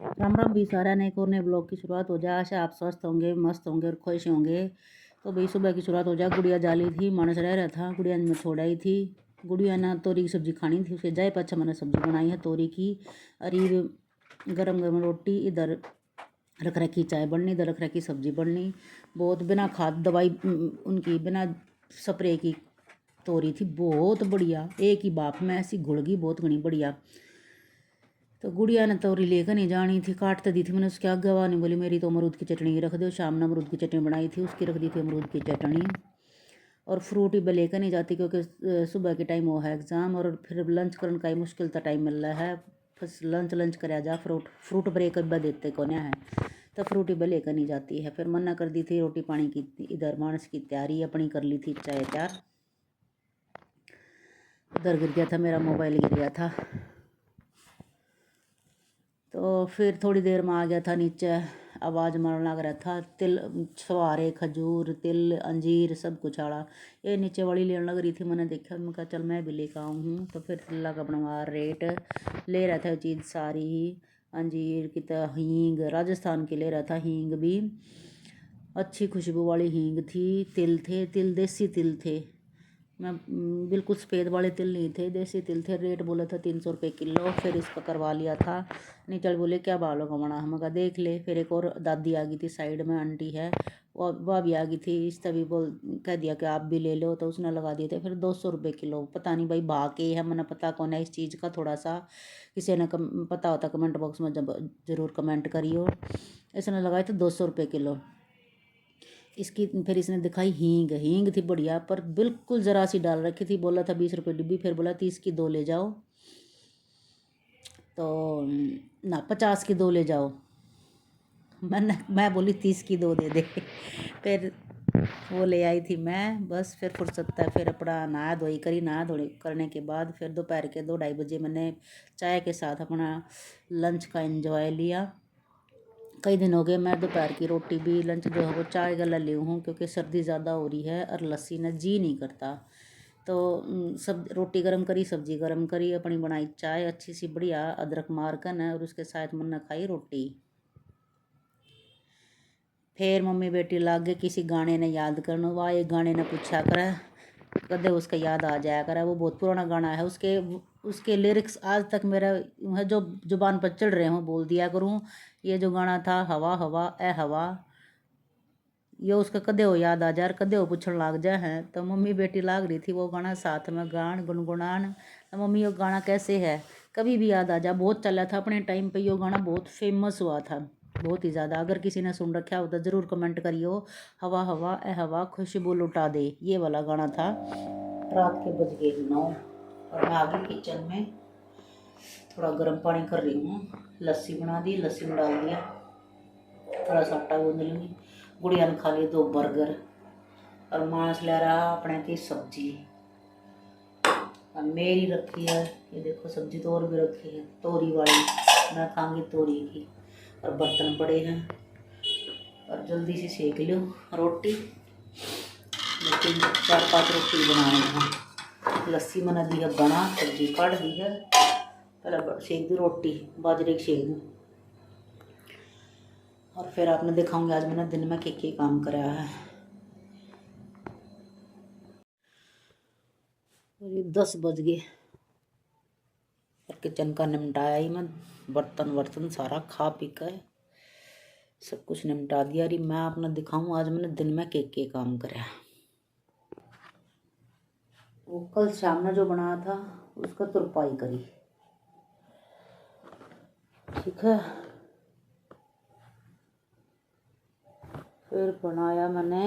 राम राम भी सारा नए और नए ब्लॉग की शुरुआत हो जाए। आशा आप स्वस्थ होंगे, मस्त होंगे और खुश होंगे। तो भाई सुबह की शुरुआत हो जाए। गुड़िया जाली थी, मानस रह रहा था, गुड़िया ने मैं छोड़ आई थी। गुड़िया ना तोरी की सब्जी खानी थी, उसके जाए पाछा मैंने सब्जी बनाई है तोरी की। अरीब गरम गरम रोटी, इधर रख रखी चाय बननी, इधर रख रखी सब्जी बननी। बहुत बिना खाद दवाई उनकी बिना स्प्रे की तोरी थी, बहुत बढ़िया। एक ही बाप में ऐसी घुल गई, बहुत घनी बढ़िया। तो गुड़िया ने तोरी लेकर नहीं जानी थी, काटते दी थी मैंने उसके आगे हवा नहीं बोली मेरी तो अमरूद की चटनी रख दो। शाम ने अमरूद की चटनी बनाई थी, उसकी रख दी थी अमरूद की चटनी। और फ्रूट ही लेकर नहीं जाती क्योंकि सुबह के टाइम वो है एग्ज़ाम, और फिर लंच करने का ही मुश्किल सा टाइम मिल रहा है। बस लंच कराया जा, फ्रूट ब्रेक अब देते कौन है, तो फ्रूट ही लेकर नहीं जाती है। फिर मना कर दी थी रोटी पानी की, इधर मानस की तैयारी अपनी कर ली थी, चाय तैयार। उधर गिर गया था मेरा मोबाइल, गिर गया था। तो फिर थोड़ी देर में आ गया था नीचे, आवाज़ मारने लग रहा था। तिल छुहारे, खजूर, तिल, अंजीर सब कुछ आड़ा। ये नीचे वाली लेने लग रही थी, मैंने देखा, मैं कहा चल मैं भी लेकर आऊँ हूँ। तो फिर तिल्ला का बनवा रेट ले रहा था चीज़ सारी ही। अंजीर की तो हींग राजस्थान की ले रहा था, हींग भी अच्छी खुशबू वाली हींग थी। तिल थे, तिल देसी तिल थे, मैं बिल्कुल सफ़ेद वाले तिल नहीं थे, देसी तिल थे। रेट बोला था 300 रुपये किलो। फिर इसका करवा लिया था। नहीं चल बोले क्या भाव लगाना, हम कहा देख ले। फिर एक और दादी आ गई थी साइड में, आंटी है वह भी आ गई थी। इस तभी बोल कह दिया कि आप भी ले लो, तो उसने लगा दिए थे फिर 200 रुपये किलो। पता नहीं भाई भाव के है, मैंने पता कौन है इस चीज़ का, थोड़ा सा किसी ने पता होता कमेंट बॉक्स में जब ज़रूर कमेंट करियो। इसने लगाए थे 200 रुपये किलो इसकी। फिर इसने दिखाई हींग, हींग थी बढ़िया, पर बिल्कुल ज़रा सी डाल रखी थी। बोला था 20 रुपये डिब्बी, फिर बोला 30 की 2 ले जाओ, तो ना 50 की 2 ले जाओ। मैं बोली 30 की 2 दे दे। फिर वो ले आई थी मैं। बस फिर फुर्सत था, फिर अपना नहा धोई करी। नहा धोई करने के बाद फिर दोपहर के 2-2:30 बजे मैंने चाय के साथ अपना लंच का एंजॉय लिया। कई दिन हो गए मैं दोपहर की रोटी भी लंच जो है वो चाय गला ली हूँ, क्योंकि सर्दी ज़्यादा हो रही है और लस्सी ने जी नहीं करता। तो सब रोटी गर्म करी, सब्जी गर्म करी, अपनी बनाई चाय अच्छी सी बढ़िया अदरक मार कर न, और उसके साथ मैंने खाई रोटी। फिर मम्मी बेटी लागे किसी गाने ने याद करना, वाह एक गाने ने पूछा करे, कदे उसका याद आ जाया करे। वो बहुत पुराना गाना है, उसके उसके लिरिक्स आज तक मेरा है जो जुबान पर चढ़ रहे हों बोल दिया करूँ। ये जो गाना था, हवा हवा ए हवा, ये उसका कदे हो याद आ जाए, कदे हो पूछण लाग जाए हैं। तो मम्मी बेटी लाग रही थी वो गाना साथ में गान गुनगुनान। तो मम्मी ये गाना कैसे है, कभी भी याद आ जा। बहुत चला था अपने टाइम पे, ये गाना बहुत फेमस हुआ था, बहुत ही ज़्यादा। अगर किसी ने सुन रखा हो तो ज़रूर कमेंट करियो। हवा हवा ए हवा खुशबू लुटा दे, ये वाला गाना था। रात के बज गए 9 और मैं आ गई किचन में। थोड़ा गर्म पानी कर रही हूँ, लस्सी बना दी, लस्सी में डाल दिया, थोड़ा सा आटा गूंद लूँगी। गुड़िया ने खा लिए 2 बर्गर और मांस ले रहा अपने की सब्जी। और मेरी रखी है, ये देखो सब्जी तो और भी रखी है तोरी वाली, मैं खाऊंगी तोरी की। और बर्तन पड़े हैं, और जल्दी से सेक लो रोटी। 3-4-5 रोटी बनानी है। लस्सी मैंने दी है बना, सब्जी काट दी है, पहले सेक दी रोटी, बाजरे की सेक दूँ। और फिर आपने दिखाऊंगी आज मैंने दिन में क्या काम कराया है। और ये 10 बज गए और किचन का निपटाया ही मैं, बर्तन वर्तन सारा खा पी कर सब कुछ निपटा दिया। अरे मैं अपना दिखाऊं आज मैंने दिन में क्या काम कराया। वो कल शाम में जो बनाया था उसका तुरपाई करी, ठीक है। फिर बनाया मैंने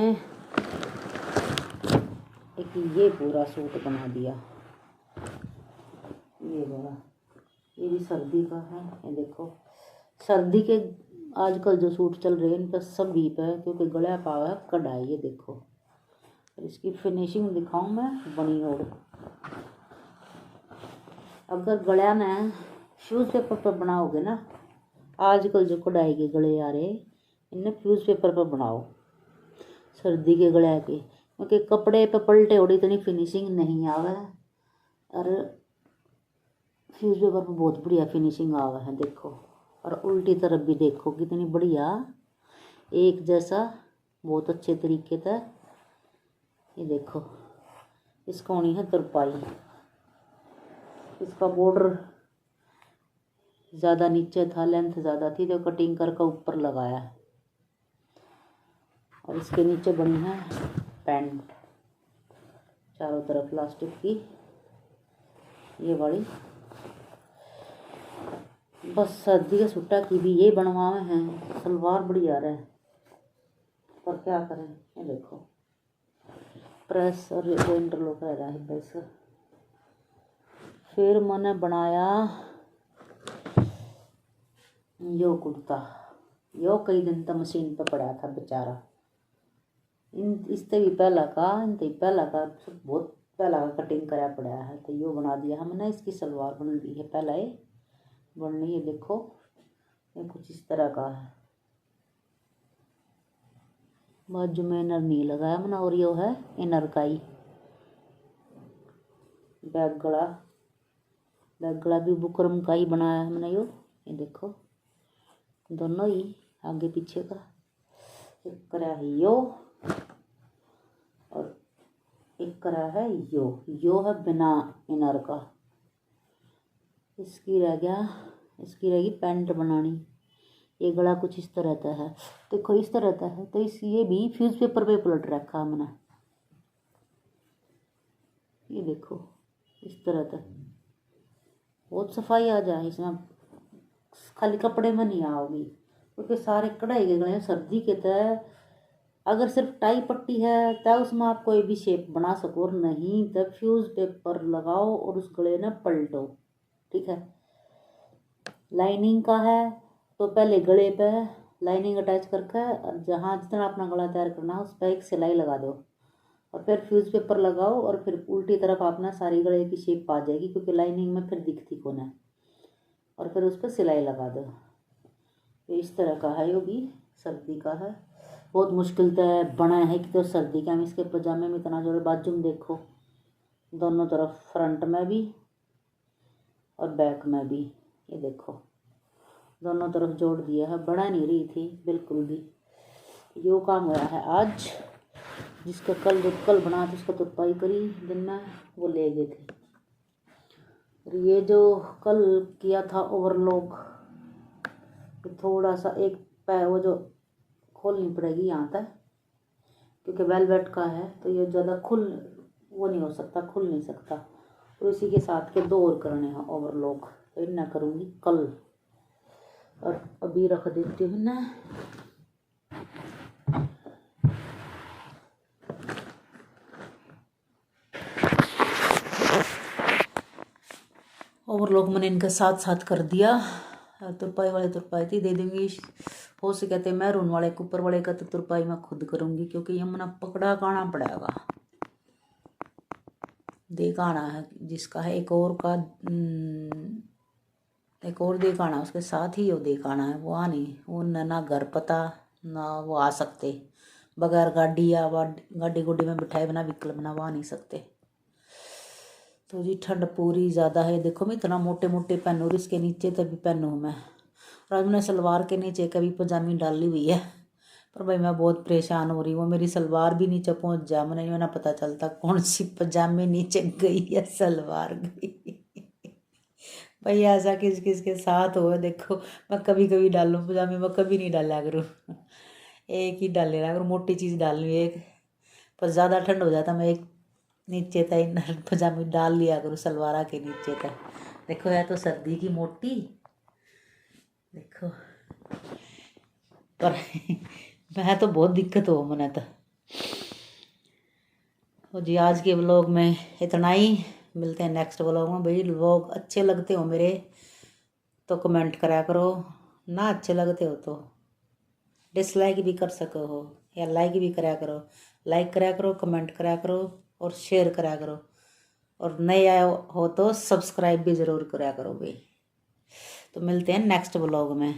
एक ये पूरा सूट बना दिया, ये वाला, ये भी सर्दी का है। ये देखो सर्दी के आजकल जो सूट चल रहे हैं इन पर सब बीप है, क्योंकि गला पावा है कढ़ाई। ये देखो इसकी फिनिशिंग दिखाऊं मैं, बनी। और अगर गला ने फ्यूज़ पेपर पर बनाओगे ना, आजकल जो कढ़ाई के गले आ रहे इन्हें फ्यूज़ पेपर पर बनाओ सर्दी के गले के, क्योंकि कपड़े पे पलटे उड़ी इतनी फिनिशिंग नहीं आवे, और फ्यूज़ पेपर पर बहुत बढ़िया फिनिशिंग आवा है। देखो और उल्टी तरफ भी देखो कितनी बढ़िया, एक जैसा, बहुत अच्छे तरीके से। ये देखो, इसका होनी है तुरपाई। इसका बॉर्डर ज़्यादा नीचे था, लेंथ ज़्यादा थी तो कटिंग करके ऊपर लगाया। और इसके नीचे बनी है पैंट, चारों तरफ प्लास्टिक की, ये वाली। बस सर्दी के सूटा की भी ये बनवाए हैं। सलवार बढ़िया रहा है, पर क्या करें। ये देखो प्रेस और ये इंटरलॉक रह रहा है बस। फिर मैंने बनाया यो कुर्ता। यो कई दिन तक मशीन पे पड़ा था बेचारा। इससे भी पहला का बहुत पहला का कटिंग करा पड़ा है, तो यो बना दिया हमने। इसकी सलवार बन दी है पहला ये बननी। ये देखो, ये कुछ इस तरह का है। बाजू में इनर नहीं लगाया मैंने, और यो है इनर का ही। बैक गला भी बुकरम का ही बनाया है मैंने यो। ये देखो दोनों ही आगे पीछे का। एक करा है यो और एक करा है यो है बिना इनर का। इसकी रहेगी पैंट बनानी। ये गला कुछ इस तरह का है, देखो इस तरह का है। तो ये भी फ्यूज पेपर पे पलट रखा मैंने। ये देखो इस तरह का, बहुत सफाई आ जाए इसमें, खाली कपड़े में नहीं आओगी, क्योंकि सारे कढ़ाई के गले सर्दी के तय। अगर सिर्फ टाई पट्टी है तब उसमें आप कोई भी शेप बना सको, और नहीं तब फ्यूज पेपर लगाओ और उस गले में पलटो। ठीक है, लाइनिंग का है तो पहले गले पे लाइनिंग अटैच करके जहाँ जितना अपना गला तैयार करना है उस पर एक सिलाई लगा दो, और फिर फ्यूज पेपर लगाओ, और फिर उल्टी तरफ अपना सारी गले की शेप आ जाएगी, क्योंकि लाइनिंग में फिर दिखती कौन है। और फिर उस पर सिलाई लगा दो। तो इस तरह का है, ये भी सर्दी का है। बहुत मुश्किल से बना है कि तो सर्दी का। हम इसके पजामे में इतना जोर, बाजू में देखो दोनों तरफ, फ्रंट में भी और बैक में भी। ये देखो दोनों तरफ जोड़ दिया है, बना नहीं रही थी बिल्कुल भी। यो काम हुआ है आज, जिसका कल बना था उसका तुरपाई करी दिन में, वो ले गए थे। और ये जो कल किया था ओवरलॉक, थोड़ा सा एक पैर वो जो खोलनी पड़ेगी यहाँ तक, क्योंकि वेलवेट का है तो ये ज़्यादा वो नहीं हो सकता, खुल नहीं सकता। और इसी के साथ के 2 और करने हैं ओवरलॉक, तो इन्हें करूँगी कल। और अभी रख देती हूँ ना। ओवरलॉक मैंने इनके साथ कर दिया। तुरपाई वाले तुरपाई थी दे दूँगी, हो सके तो मैरून वाले के ऊपर वाले का तो तुरपाई मैं खुद करूँगी, क्योंकि ये मैंने पकड़ा काना पड़ेगा। देखाना है जिसका है, एक और देखाना उसके साथ ही, वो देखाना है। वो नहीं, वो ना घर पता ना वो आ सकते बगैर गाड़ी या गाड़ी गुड्डी में बिठाए बिना व्हीकल बना वो आ नहीं सकते। तो जी ठंड पूरी ज़्यादा है। देखो मैं इतना मोटे मोटे पहनूँ, और इसके नीचे तक भी पहनूँ मैं। और आज मैंने सलवार के नीचे कभी पजामी डाली हुई है, पर भाई मैं बहुत परेशान हो रही हूँ। मेरी सलवार भी नीचे पहुँच जा, मैंने ना पता चलता कौन सी पजामी नीचे गई या सलवार गई। भाई ऐसा किस किस के साथ हो। देखो मैं कभी कभी डालूँ पजामी, मैं कभी नहीं डाला करूँ, एक ही डाल रहा करूँ, मोटी चीज़ डालनी एक। पर ज़्यादा ठंड हो जाता मैं एक नीचे तक पजामी डाल लिया करूँ सलवारा के नीचे तक। देखो है तो सर्दी की मोटी, देखो पर मैं तो बहुत दिक्कत हो मैंने तो जी। आज के व्लॉग में इतना ही, मिलते हैं नेक्स्ट व्लॉग में। भाई व्लॉग अच्छे लगते हो मेरे तो कमेंट करा करो, ना अच्छे लगते हो तो डिसलाइक भी कर सको हो, या लाइक भी करा करो। लाइक करा करो, कमेंट करा करो और शेयर करा करो, और नए आए हो तो सब्सक्राइब भी ज़रूर करा करो भाई। तो मिलते हैं नेक्स्ट व्लॉग में।